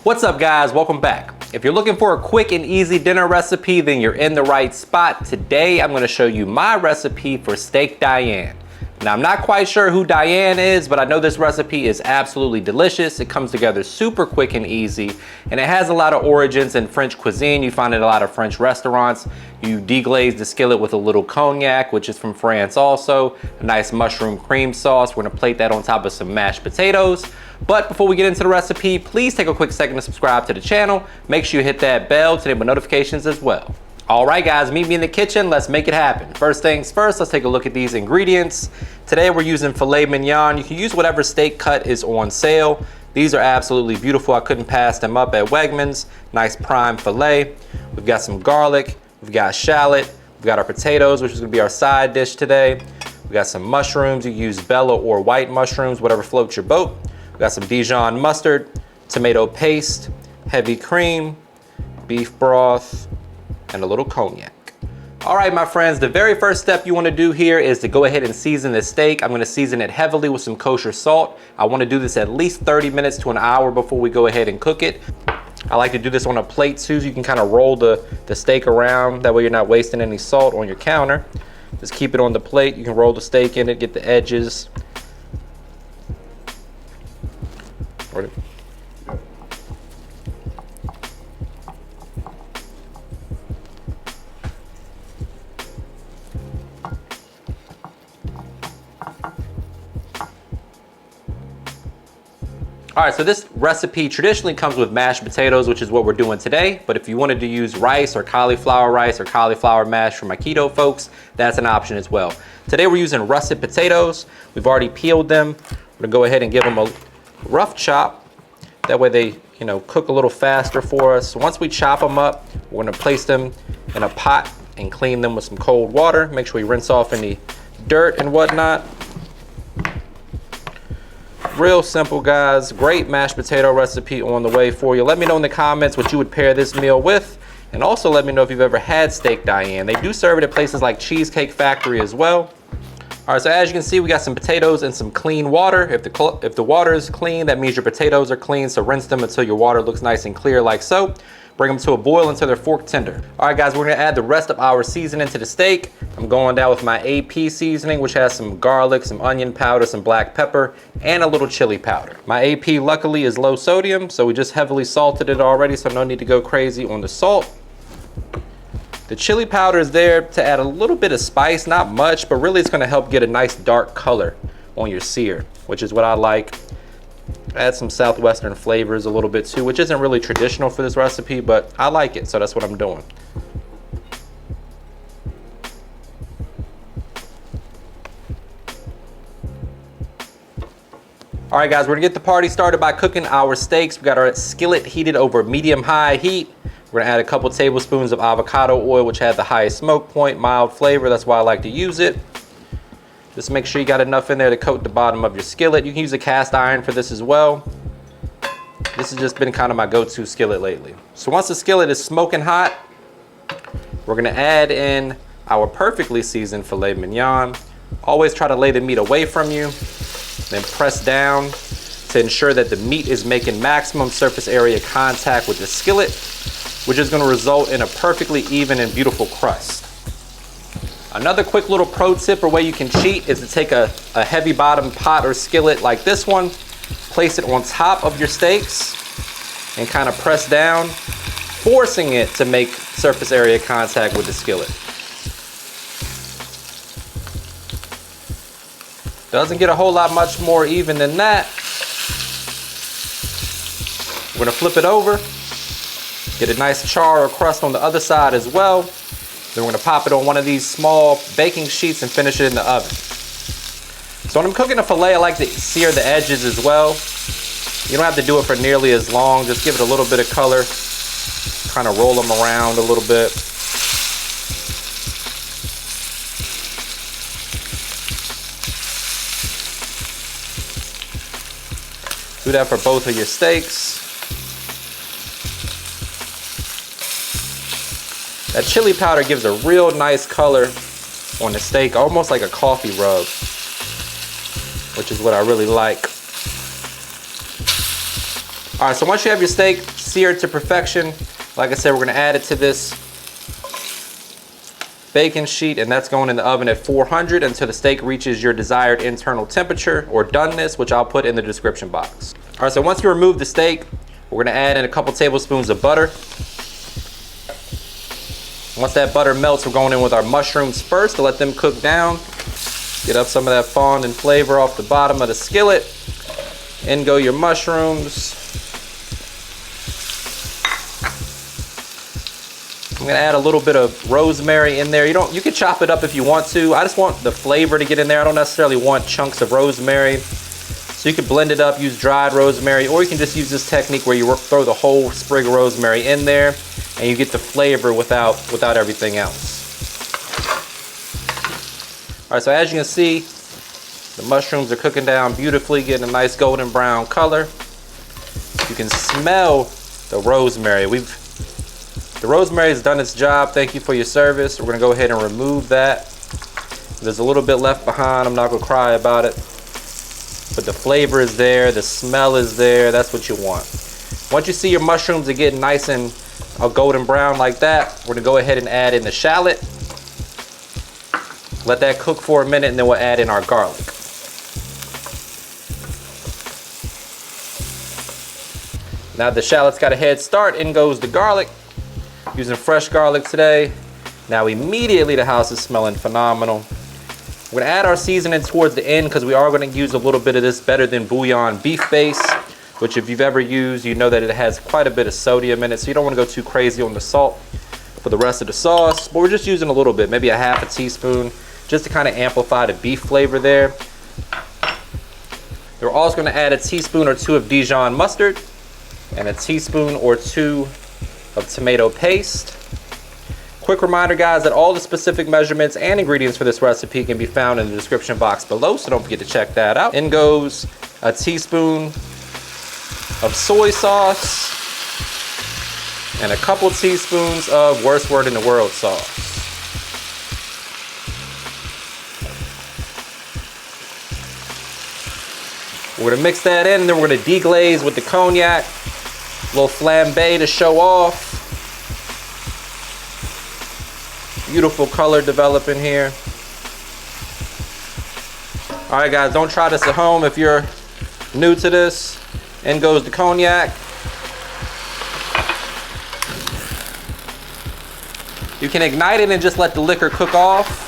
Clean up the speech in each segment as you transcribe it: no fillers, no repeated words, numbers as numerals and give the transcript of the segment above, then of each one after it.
What's up guys, welcome back. If you're looking for a quick and easy dinner recipe, then you're in the right spot. Today, I'm gonna show you my recipe for steak Diane. Now, I'm not quite sure who Diane is, but I know this recipe is absolutely delicious. It comes together super quick and easy, and it has a lot of origins in French cuisine. You find it in a lot of French restaurants. You deglaze the skillet with a little cognac, which is from France also. A nice mushroom cream sauce. We're gonna plate that on top of some mashed potatoes. But before we get into the recipe, please take a quick second to subscribe to the channel. Make sure you hit that bell to enable notifications as well. All right guys, meet me in the kitchen, let's make it happen. First things first, let's take a look at these ingredients. Today we're using filet mignon. You can use whatever steak cut is on sale. These are absolutely beautiful. I couldn't pass them up at Wegmans. Nice prime filet. We've got some garlic, we've got shallot, we've got our potatoes, which is gonna be our side dish today. We've got some mushrooms. You use Bella or white mushrooms, whatever floats your boat. We've got some Dijon mustard, tomato paste, heavy cream, beef broth, and a little cognac. All right, my friends, the very first step you wanna do here is to go ahead and season the steak. I'm gonna season it heavily with some kosher salt. I wanna do this at least 30 minutes to an hour before we go ahead and cook it. I like to do this on a plate too, so you can kind of roll the steak around. That way you're not wasting any salt on your counter. Just keep it on the plate. You can roll the steak in it, get the edges. All right, so this recipe traditionally comes with mashed potatoes, which is what we're doing today. But if you wanted to use rice or cauliflower mash for my keto folks, that's an option as well. Today we're using russet potatoes. We've already peeled them. We're gonna go ahead and give them a rough chop. That way they, cook a little faster for us. So once we chop them up, we're gonna place them in a pot and clean them with some cold water. Make sure we rinse off any dirt and whatnot. Real simple, guys. Great mashed potato recipe on the way for you. Let me know in the comments what you would pair this meal with. And also let me know if you've ever had steak Diane. They do serve it at places like Cheesecake Factory as well. All right, so as you can see, we got some potatoes and some clean water. If the water is clean, that means your potatoes are clean. So rinse them until your water looks nice and clear like so. Bring them to a boil until they're fork tender. All right, guys, we're gonna add the rest of our seasoning to the steak. I'm going down with my AP seasoning, which has some garlic, some onion powder, some black pepper, and a little chili powder. My AP, luckily, is low sodium, so we just heavily salted it already, so no need to go crazy on the salt. The chili powder is there to add a little bit of spice, not much, but really it's gonna help get a nice dark color on your sear, which is what I like. Add some southwestern flavors a little bit too, which isn't really traditional for this recipe, but I like it, so that's what I'm doing. All right, guys, we're gonna get the party started by cooking our steaks. We got our skillet heated over medium-high heat. We're gonna add a couple tablespoons of avocado oil, which had the highest smoke point, mild flavor. That's why I like to use it. Just make sure you got enough in there to coat the bottom of your skillet. You can use a cast iron for this as well. This has just been kind of my go-to skillet lately. So once the skillet is smoking hot, we're gonna add in our perfectly seasoned filet mignon. Always try to lay the meat away from you, then press down to ensure that the meat is making maximum surface area contact with the skillet, which is gonna result in a perfectly even and beautiful crust. Another quick little pro tip or way you can cheat is to take a heavy bottom pot or skillet like this one, place it on top of your steaks, and kind of press down, forcing it to make surface area contact with the skillet. Doesn't get a whole lot much more even than that. We're gonna flip it over, get a nice char or crust on the other side as well. Then we're gonna pop it on one of these small baking sheets and finish it in the oven. So when I'm cooking a filet, I like to sear the edges as well. You don't have to do it for nearly as long. Just give it a little bit of color. Kind of roll them around a little bit. Do that for both of your steaks. That chili powder gives a real nice color on the steak, almost like a coffee rub, which is what I really like. All right, so once you have your steak seared to perfection, like I said, we're gonna add it to this baking sheet, and that's going in the oven at 400 until the steak reaches your desired internal temperature or doneness, which I'll put in the description box. All right, so once you remove the steak, we're gonna add in a couple tablespoons of butter. Once that butter melts, we're going in with our mushrooms first to let them cook down. Get up some of that fondant flavor off the bottom of the skillet. In go your mushrooms. I'm gonna add a little bit of rosemary in there. You can chop it up if you want to. I just want the flavor to get in there. I don't necessarily want chunks of rosemary. So you can blend it up, use dried rosemary, or you can just use this technique where you throw the whole sprig of rosemary in there and you get the flavor without everything else. All right, so as you can see, the mushrooms are cooking down beautifully, getting a nice golden brown color. You can smell the rosemary. The rosemary has done its job. Thank you for your service. We're gonna go ahead and remove that. There's a little bit left behind. I'm not gonna cry about it. But the flavor is there, the smell is there. That's what you want. Once you see your mushrooms are getting nice and golden brown like that, we're gonna go ahead and add in the shallot. Let that cook for a minute, and then we'll add in our garlic. Now the shallot's got a head start, in goes the garlic. Using fresh garlic today. Now immediately the house is smelling phenomenal. We're gonna add our seasoning towards the end because we are gonna use a little bit of this Better Than Bouillon beef base, which if you've ever used, you know that it has quite a bit of sodium in it, so you don't wanna go too crazy on the salt for the rest of the sauce, but we're just using a little bit, maybe a half a teaspoon, just to kind of amplify the beef flavor there. We're also gonna add a teaspoon or two of Dijon mustard and a teaspoon or two of tomato paste. Quick reminder, guys, that all the specific measurements and ingredients for this recipe can be found in the description box below, so don't forget to check that out. In goes a teaspoon of soy sauce and a couple teaspoons of worst word in the world sauce. We're gonna mix that in, and then we're gonna deglaze with the cognac. A little flambe to show off. Beautiful color developing here. All right, guys, don't try this at home if you're new to this. In goes the cognac. You can ignite it and just let the liquor cook off.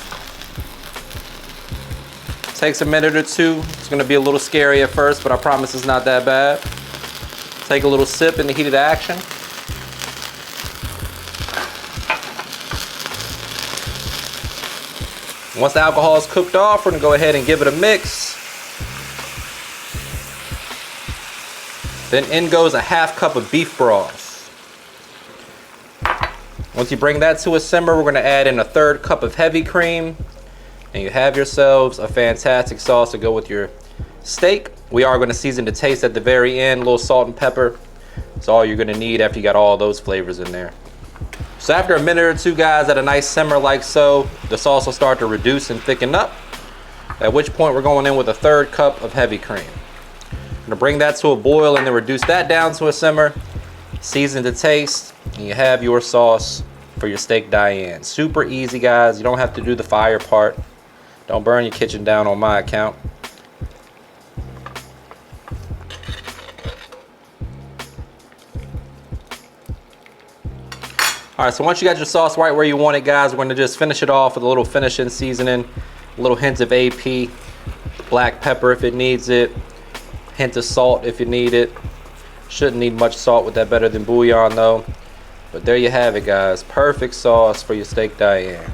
Takes a minute or two. It's gonna be a little scary at first, but I promise it's not that bad. Take a little sip in the heat of the action. Once the alcohol is cooked off, we're gonna go ahead and give it a mix. Then in goes a half cup of beef broth. Once you bring that to a simmer, we're gonna add in a third cup of heavy cream, and you have yourselves a fantastic sauce to go with your steak. We are gonna season to taste at the very end, a little salt and pepper. It's all you're gonna need after you got all those flavors in there. So after a minute or two, guys, at a nice simmer like so, the sauce will start to reduce and thicken up, at which point we're going in with a third cup of heavy cream. I'm gonna bring that to a boil and then reduce that down to a simmer, season to taste, and you have your sauce for your steak Diane. Super easy, guys. You don't have to do the fire part. Don't burn your kitchen down on my account. All right, so once you got your sauce right where you want it, guys, we're gonna just finish it off with a little finishing seasoning, a little hint of AP, black pepper if it needs it, hint of salt if you need it. Shouldn't need much salt with that Better Than Bouillon though. But there you have it, guys. Perfect sauce for your steak Diane.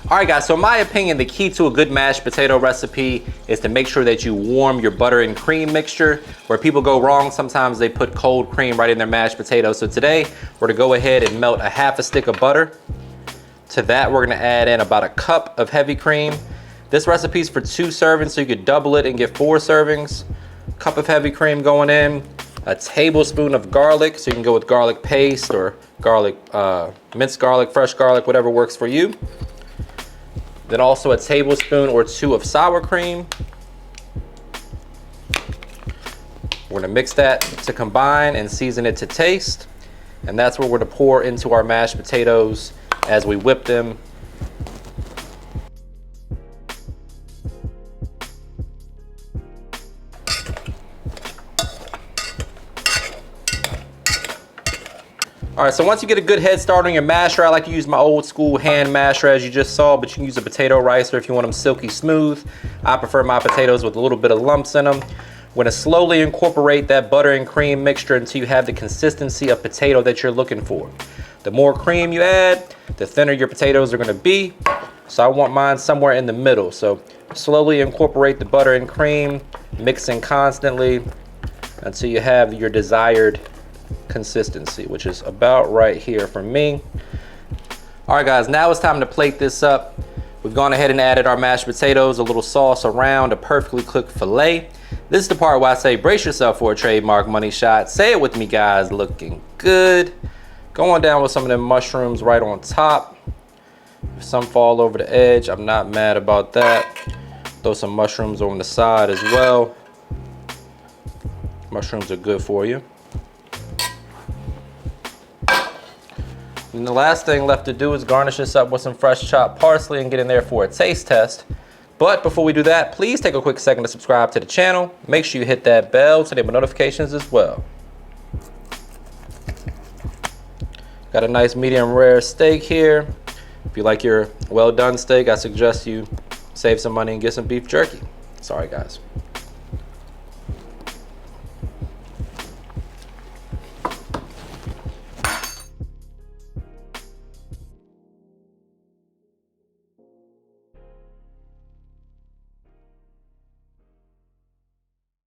All right, guys, so in my opinion, the key to a good mashed potato recipe is to make sure that you warm your butter and cream mixture. Where people go wrong, sometimes they put cold cream right in their mashed potatoes. So today, we're gonna go ahead and melt a half a stick of butter. To that, we're gonna add in about a cup of heavy cream. This recipe is for 2 servings, so you could double it and get 4 servings. Cup of heavy cream going in. A tablespoon of garlic, so you can go with garlic paste or garlic, minced garlic, fresh garlic, whatever works for you. Then also a tablespoon or 2 of sour cream. We're gonna mix that to combine and season it to taste. And that's what we're gonna pour into our mashed potatoes as we whip them. All right, so once you get a good head start on your masher, I like to use my old school hand masher as you just saw, but you can use a potato ricer if you want them silky smooth. I prefer my potatoes with a little bit of lumps in them. We're gonna slowly incorporate that butter and cream mixture until you have the consistency of potato that you're looking for. The more cream you add, the thinner your potatoes are gonna be. So I want mine somewhere in the middle. So slowly incorporate the butter and cream, mixing constantly until you have your desired consistency, which is about right here for me. All right guys, now it's time to plate this up. We've gone ahead and added our mashed potatoes, a little sauce around a perfectly cooked filet. This is the part where I say brace yourself for a trademark money shot. Say it with me guys, looking good. Going down with some of them mushrooms right on top. If some fall over the edge, I'm not mad about that. Throw some mushrooms on the side as well. Mushrooms are good for you. And the last thing left to do is garnish this up with some fresh chopped parsley and get in there for a taste test. But before we do that, please take a quick second to subscribe to the channel. Make sure you hit that bell to enable notifications as well. Got a nice medium rare steak here. If you like your well done steak, I suggest you save some money and get some beef jerky. Sorry guys.